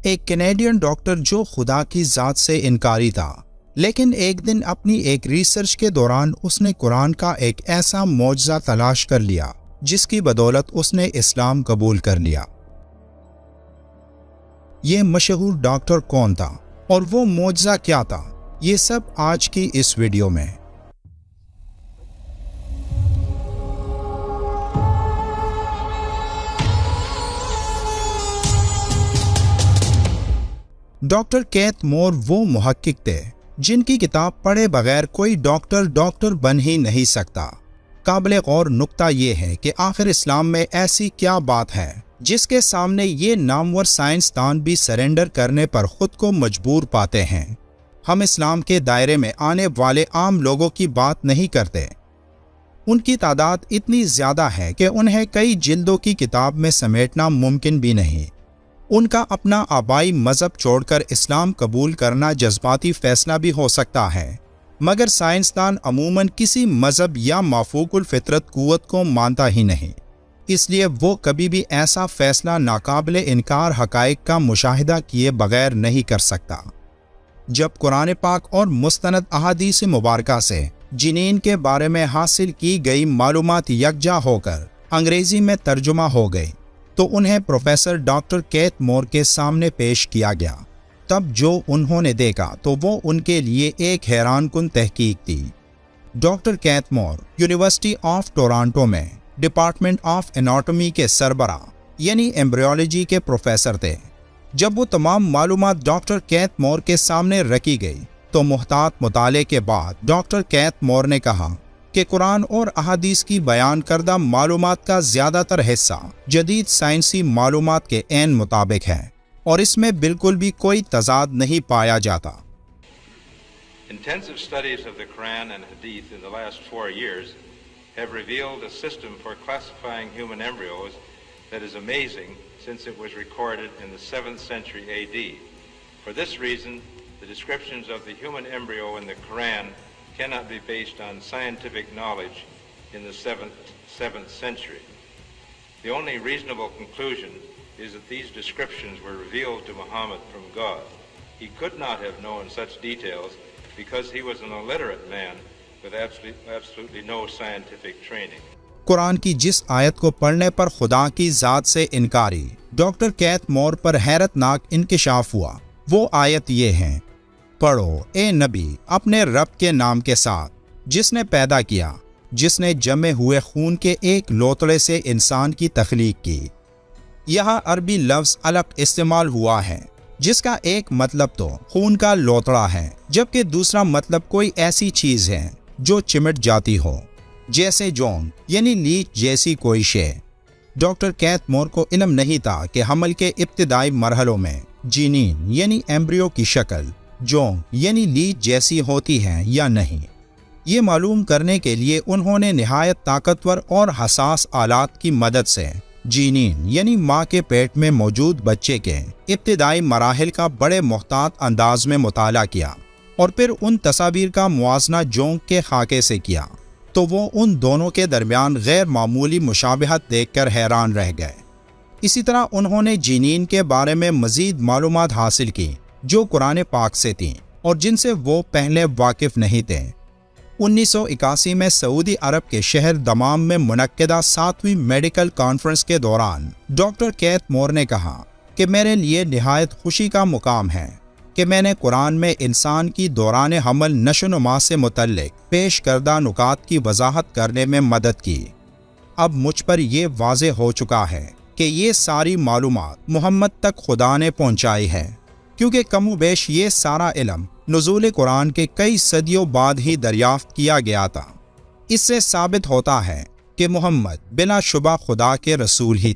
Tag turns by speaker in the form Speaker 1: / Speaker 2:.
Speaker 1: एक Canadian doctor जो खुदा की ज़ात से इनकारी था, लेकिन एक दिन अपनी एक रिसर्च के दौरान उसने कुरान का एक ऐसा मौजज़ा तलाश कर लिया जिसकी बदौलत उसने इस्लाम कबूल कर लिया। ये मशहूर डॉक्टर कौन था और वो मौजज़ा क्या था, ये सब आज की इस वीडियो में। डॉक्टर केथ मोर वो मुहक्किक थे जिनकी किताब पढ़े बगैर कोई डॉक्टर बन ही नहीं सकता। काबिल गौर नुक्ता ये है कि आखिर इस्लाम में ऐसी क्या बात है जिसके सामने ये नामवर साइंसदान भी सरेंडर करने पर खुद को मजबूर पाते हैं। हम इस्लाम के दायरे में आने वाले आम लोगों की बात नहीं करते। उनकी तादाद इतनी ज़्यादा है कि उन्हें कई जिल्दों की किताब में समेटना मुमकिन भी नहीं। उनका अपना आबाई मज़हब छोड़कर इस्लाम कबूल करना जज्बाती फ़ैसला भी हो सकता है, मगर साइंसदान अमूमन किसी मज़हब या माफूकुल फितरत कुव्वत को मानता ही नहीं, इसलिए वो कभी भी ऐसा फ़ैसला नाकाबिल इनकार हक़ाइक़ का मुशाहिदा किए बगैर नहीं कर सकता। जब कुरान पाक और मुस्तनद अहादीस मुबारका से जिनीन के बारे में हासिल की गई मालूमात यकजा होकर अंग्रेज़ी में तर्जुमा हो गई तो उन्हें प्रोफेसर डॉक्टर केथ मोर के सामने पेश किया गया। तब जो उन्होंने देखा तो वो उनके लिए एक हैरानकुन तहकीक थी। Doctor kth more university of Toronto में डिपार्टमेंट ऑफ एनाटॉमी के सरबरा यानी एम्ब्रियोलॉजी के प्रोफेसर थे। जब वो तमाम मालूमात डॉक्टर केथ मोर के सामने रखी गई तो मुहतात मुताले के बाद डॉक्टर केथ मोर ने कहा कि कुरान और अहादीस की बयान करदा मालूमात का ज़्यादातर हिस्सा जदीद साइंसी मालूमात के ऐन मुताबिक है और इसमें बिल्कुल भी कोई तजाद नहीं पाया जाता।
Speaker 2: Intensive studies of the Quran and Hadith in the last 4 years have revealed a system for classifying human embryos that is amazing since it was recorded in the 7th century AD. For this reason, the descriptions of the human embryo in the Quran cannot be based on scientific knowledge in the 7th century. The only reasonable conclusion is that these descriptions were revealed to Muhammad from God. He could not have known such details because he was an illiterate man with absolutely no scientific training.
Speaker 1: Quran की जिस आयत को पढ़ने पर खुदा की ज़ात से इनकारी डॉक्टर केथ मोर पर हैरतनाक इंकिशाफ हुआ, वो आयत ये है, पढ़ो ए नबी अपने रब के नाम के साथ जिसने पैदा किया, जिसने जमे हुए खून के एक लोतड़े से इंसान की तख्लीक की। यहाँ अरबी लफ्ज़ अलग इस्तेमाल हुआ है जिसका एक मतलब तो खून का लोतड़ा है जबकि दूसरा मतलब कोई ऐसी चीज़ है जो चिमट जाती हो, जैसे जोंग यानी लीच जैसी कोई शे। डॉक्टर केथ मोर को इल्म नहीं था कि हमल के इब्तिदाई मरहलों में जीनीन यानी एम्ब्रियो की शक्ल जोंग यानी लीच जैसी होती है या नहीं। ये मालूम करने के लिए उन्होंने निहायत ताकतवर और हसास आलात की मदद से जीनीन यानी माँ के पेट में मौजूद बच्चे के इब्तिदाई मराहिल का बड़े मुहतात अंदाज में मुताला किया और फिर उन तस्वीर का मुआजना जोंग के खाके से किया तो वो उन दोनों के दरमियान गैर मामूली मुशाबहत देखकर हैरान रह गए। इसी तरह उन्होंने जीनीन के बारे में मज़ीद मालूमात हासिल की जो कुरान पाक से थीं और जिनसे वो पहले वाकिफ नहीं थे। 1981 में सऊदी अरब के शहर दमाम में मुनक्किदा 7वीं मेडिकल कॉन्फ्रेंस के दौरान डॉक्टर केथ मोर ने कहा कि मेरे लिए निहायत खुशी का मुकाम है कि मैंने कुरान में इंसान की दौरान हमल नशोनुमा से मुतल्लिक पेश करदा नुकात की वजाहत करने में मदद की। अब मुझ पर यह वाज़े हो चुका है कि ये सारी मालूमात मोहम्मद तक खुदा ने पहुँचाई है, क्योंकि कमोबेश ये सारा इल्म नुज़ूल कुरान के कई सदियों बाद ही दरियाफ्त किया गया था। इससे साबित होता है कि मोहम्मद बिला शुबा खुदा के रसूल ही